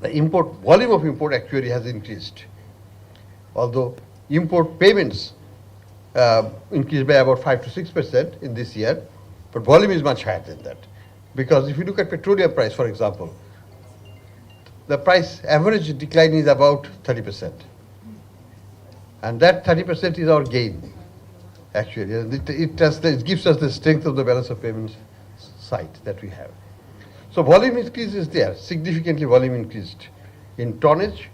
the volume of import actually has increased. Although import payments increased by about 5 to 6% in this year, but volume is much higher than that. Because if you look at petroleum price, for example, the price average decline is about 30%. And that 30% is our gain, actually. And it gives us the strength of the balance of payments side that we have. So volume increase is there, significantly volume increased in tonnage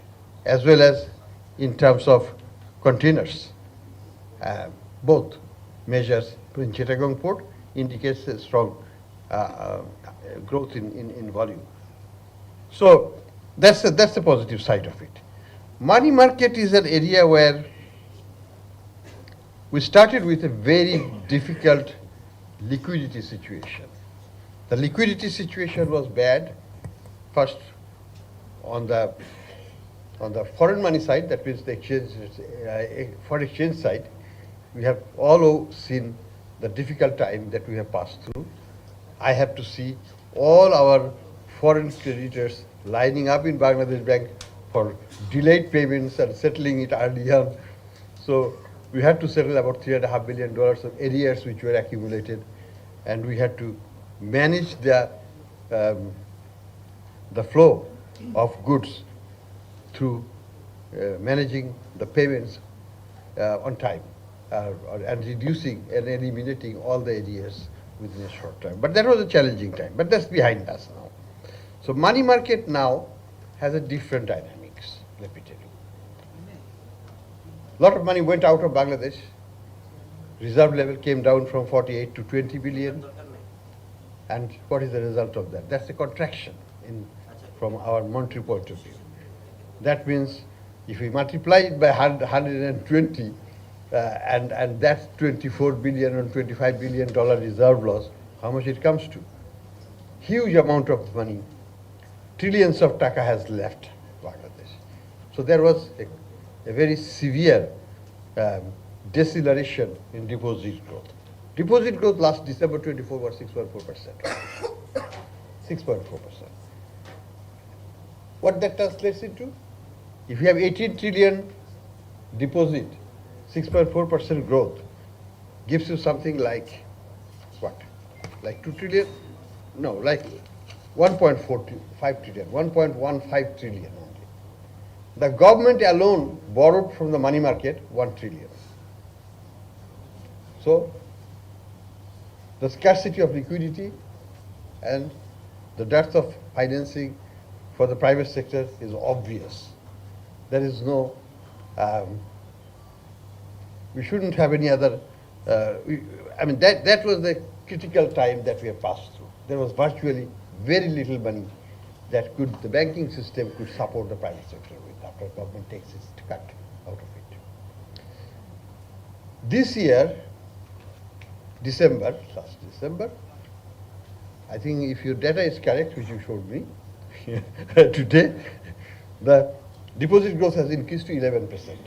as well as in terms of containers. Both measures in Chittagong port indicates a strong growth in volume. So that's the positive side of it. Money market is an area where we started with a very difficult liquidity situation. The liquidity situation was bad, first on the foreign money side, that means the exchange, foreign exchange side. We have all seen the difficult time that we have passed through. I have to see all our foreign creditors lining up in Bangladesh Bank for delayed payments and settling it early on. So we had to settle about $3.5 billion of arrears which were accumulated, and we had to manage the flow of goods through managing the payments on time and reducing and eliminating all the arrears within a short time. But that was a challenging time, but that's behind us now. So money market now has a different dynamics, let me tell you. A lot of money went out of Bangladesh. Reserve level came down from 48 to 20 billion. And what is the result of that? That's a contraction from our monetary point of view. That means if we multiply it by 120, and that's 24 billion or 25 billion dollar reserve loss, how much it comes to? Huge amount of money, trillions of taka has left Bangladesh. So there was a very severe deceleration in deposit growth. Deposit growth last December 24 was 6.4%. 6.4%. What that translates into? If you have 18 trillion deposit, 6.4% growth gives you something like what? Like 2 trillion? No, like 1.45 trillion, 1.15 trillion only. The government alone borrowed from the money market 1 trillion. So the scarcity of liquidity and the dearth of financing for the private sector is obvious. There is no, we shouldn't have any other, that was the critical time that we have passed through. There was virtually very little money that the banking system could support the private sector with after government takes its cut out of it. This year, last December, I think if your data is correct, which you showed me today, the deposit growth has increased to 11%,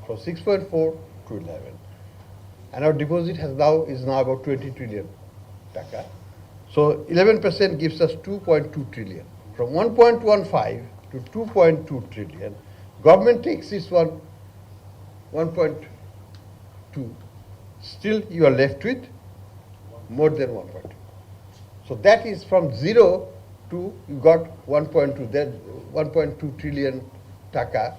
from 6.4 to 11. And our deposit is now about 20 trillion taka. So 11% gives us 2.2 trillion. From 1.15 to 2.2 trillion, government takes this 1.2. Still you are left with more than 1.2. So that is from 0 to you got 1.2. Then 1.2 trillion taka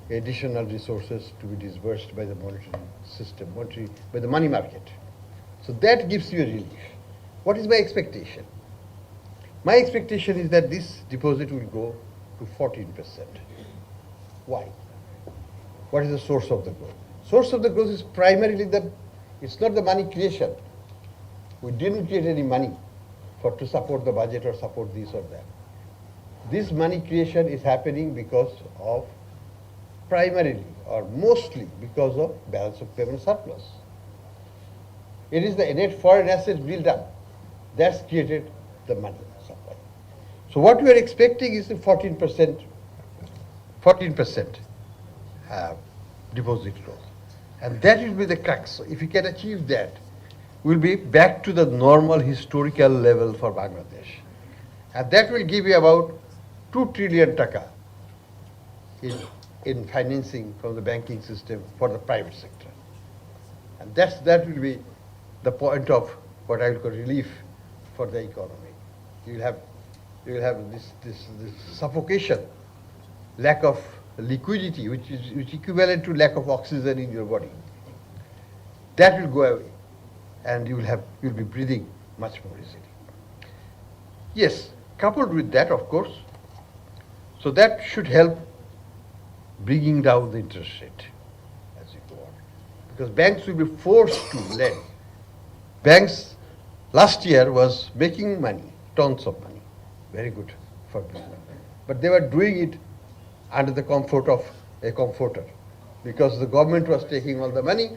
additional resources to be disbursed by the monetary system, by the money market. So that gives you a relief. What is my expectation? My expectation is that this deposit will go to 14%. Why? What is the source of the growth? Source of the growth is primarily it's not the money creation. We didn't create any money to support the budget or support this or that. This money creation is happening because of primarily or mostly because of balance of payment surplus. It is the net foreign assets build up that's created the money supply. So what we are expecting is a 14% deposit growth. And that will be the crux. So if we can achieve that, we'll be back to the normal historical level for Bangladesh. And that will give you about 2 trillion taka in financing from the banking system for the private sector. And that will be the point of what I will call relief for the economy. You will have this suffocation, lack of liquidity, which is equivalent to lack of oxygen in your body. That will go away, and you'll be breathing much more easily. Yes, coupled with that, of course, so that should help bringing down the interest rate as you go on. Because banks will be forced to lend. Banks last year was making money, tons of money, very good for business. But they were doing it under the comfort of a comforter, because the government was taking all the money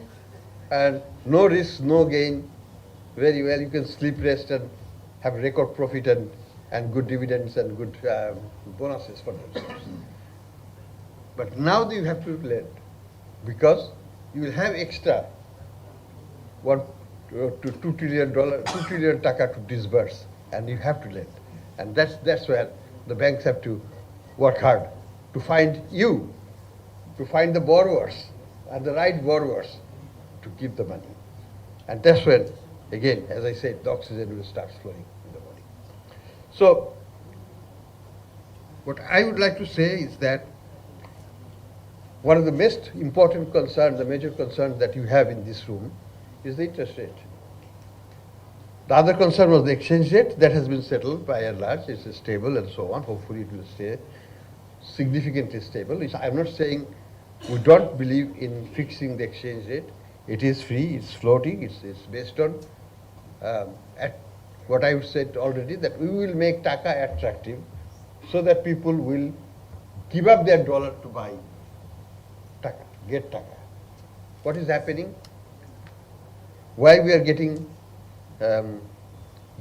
and no risk, no gain. Very well, you can sleep, rest, and have record profit and good dividends and good bonuses for themselves. But now you have to lend, because you will have extra $2 trillion taka to disburse, and you have to lend. And that's where the banks have to work hard to find the borrowers and the right borrowers to give the money. And that's when, again, as I said, the oxygen will start flowing in the body. So what I would like to say is that one of the most important concerns, the major concerns that you have in this room is the interest rate. The other concern was the exchange rate. That has been settled by and large. It's stable and so on. Hopefully it will stay significantly stable. I'm not saying we don't believe in fixing the exchange rate. It is free, it's floating, it's based on at what I've said already, that we will make taka attractive so that people will give up their dollar to buy taka, get taka. What is happening? Why we are getting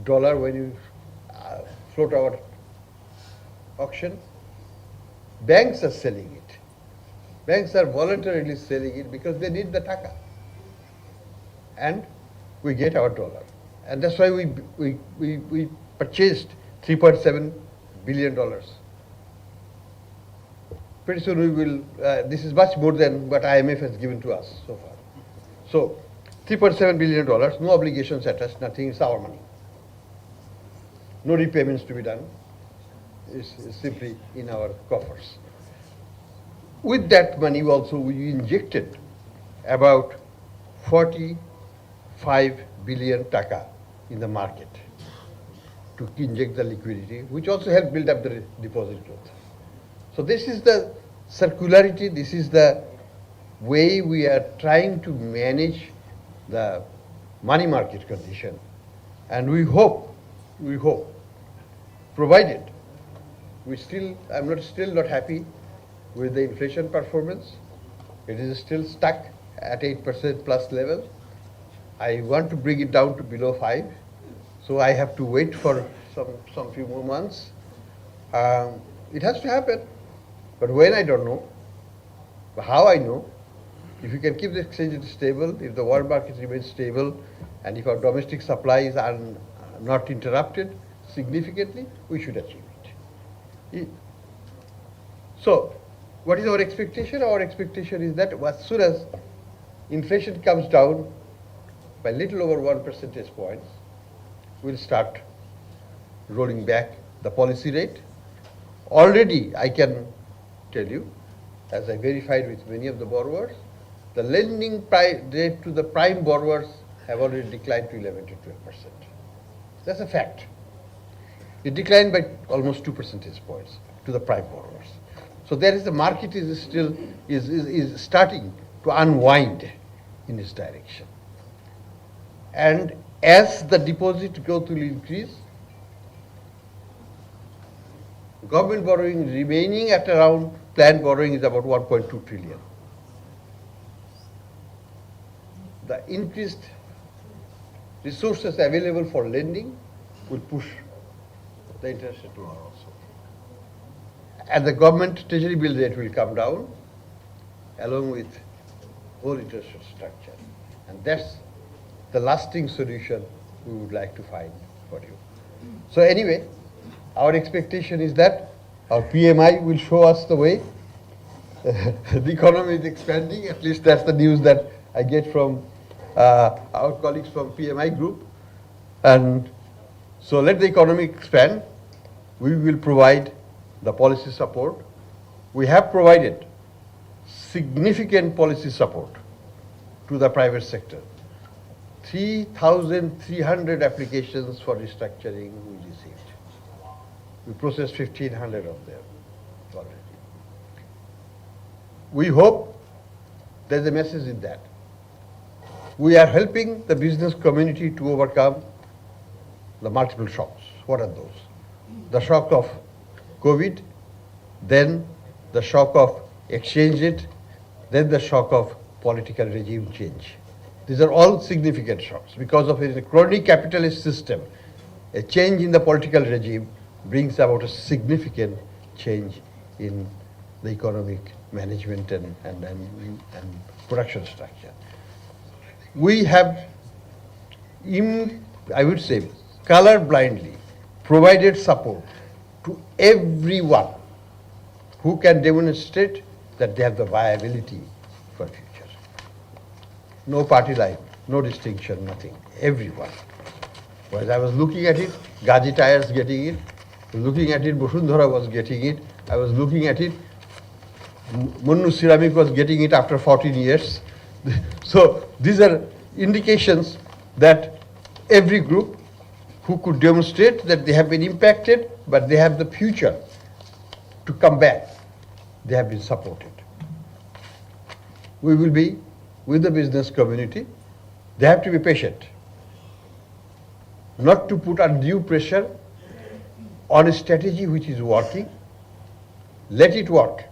dollar when you float our auction? Banks are selling it. Banks are voluntarily selling it because they need the taka. And we get our dollar. And that's why we purchased $3.7 billion. Pretty soon we will, this is much more than what IMF has given to us so far. So $3.7 billion, no obligations attached, nothing, it's our money. No repayments to be done. It's simply in our coffers. With that money also we injected about 45 billion taka in the market to inject the liquidity, which also helped build up the deposit growth. So this is the circularity, this is the way we are trying to manage the money market condition. And we hope, provided I'm still not happy with the inflation performance. It is still stuck at 8% plus level. I want to bring it down to below 5. So I have to wait for some few more months. It has to happen. But when, I don't know. But how I know? If you can keep the exchange stable, if the world market remains stable, and if our domestic supplies are not interrupted significantly, we should achieve it. So, what is our expectation? Our expectation is that as soon as inflation comes down by little over 1 percentage points, we'll start rolling back the policy rate. Already, I can tell you, as I verified with many of the borrowers, the lending rate to the prime borrowers have already declined to 11 to 12%. That's a fact. It declined by almost 2 percentage points to the prime borrowers. So there is the market is still is starting to unwind in this direction. And as the deposit growth will increase, government borrowing remaining at around, planned borrowing is about 1.2 trillion. The increased resources available for lending will push the interest rate lower also. And the government treasury bill rate will come down along with whole interest rate structure. And that's the lasting solution we would like to find for you. So anyway, our expectation is that Our PMI will show us the way. The economy is expanding, at least that's the news that I get from our colleagues from PMI group. And so let the economy expand. We will provide the policy support. We have provided significant policy support to the private sector. 3,300 applications for restructuring we received. We processed 1,500 of them already. We hope there's a message in that. We are helping the business community to overcome the multiple shocks. What are those? The shock of COVID, then the shock of exchange rate, then the shock of political regime change. These are all significant shocks because of a chronic capitalist system. A change in the political regime brings about a significant change in the economic management and production structure. We have, I would say, color-blindly provided support to everyone who can demonstrate that they have the viability for future. No party line, no distinction, nothing. Everyone. Whereas I was looking at it, Gaji Tires getting it, looking at it, Bosundhara was getting it, I was looking at it, Munnu Ceramic was getting it after 14 years. So these are indications that every group who could demonstrate that they have been impacted, but they have the future to come back, they have been supported. We will be with the business community. They have to be patient, not to put undue pressure on a strategy which is working. Let it work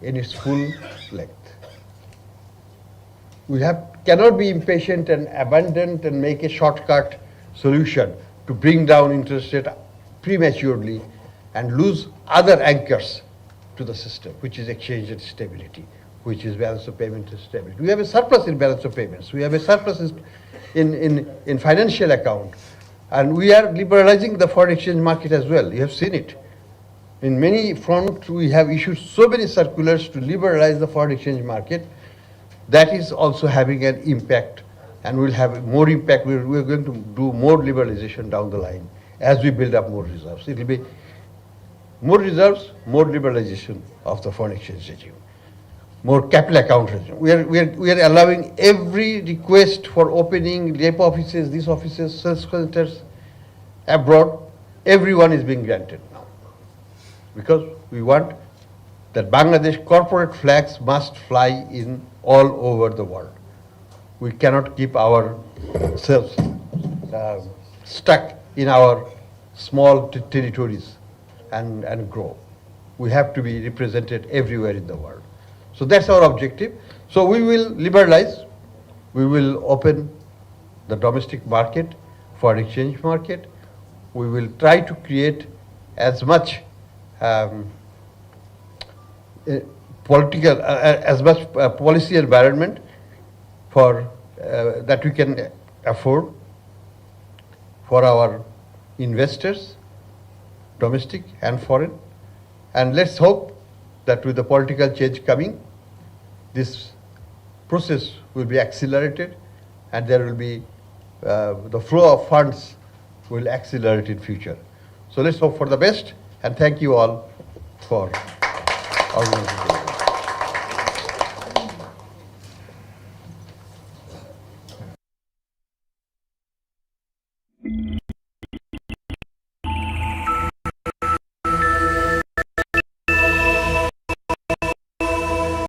in its full length. We cannot be impatient and abundant and make a shortcut solution to bring down interest rate prematurely and lose other anchors to the system, which is exchange rate stability, which is balance of payment stability. We have a surplus in balance of payments. We have a surplus in financial account. And we are liberalizing the foreign exchange market as well. You have seen it. In many fronts, we have issued so many circulars to liberalize the foreign exchange market. That is also having an impact and will have more impact. We're going to do more liberalization down the line as we build up more reserves. It will be more reserves, more liberalization of the foreign exchange regime, more capital account regime. We are allowing every request for opening rep offices, these offices, sales centers abroad. Everyone is being granted now because we want that Bangladesh corporate flags must fly in all over the world. We cannot keep ourselves stuck in our small territories and grow. We have to be represented everywhere in the world. So that's our objective. So we will liberalize, we will open the domestic market, foreign exchange market. We will try to create as much policy environment for that we can afford for our investors, domestic and foreign. And let's hope that with the political change coming, this process will be accelerated and there will be the flow of funds will accelerate in future. So let's hope for the best and thank you all for organizing.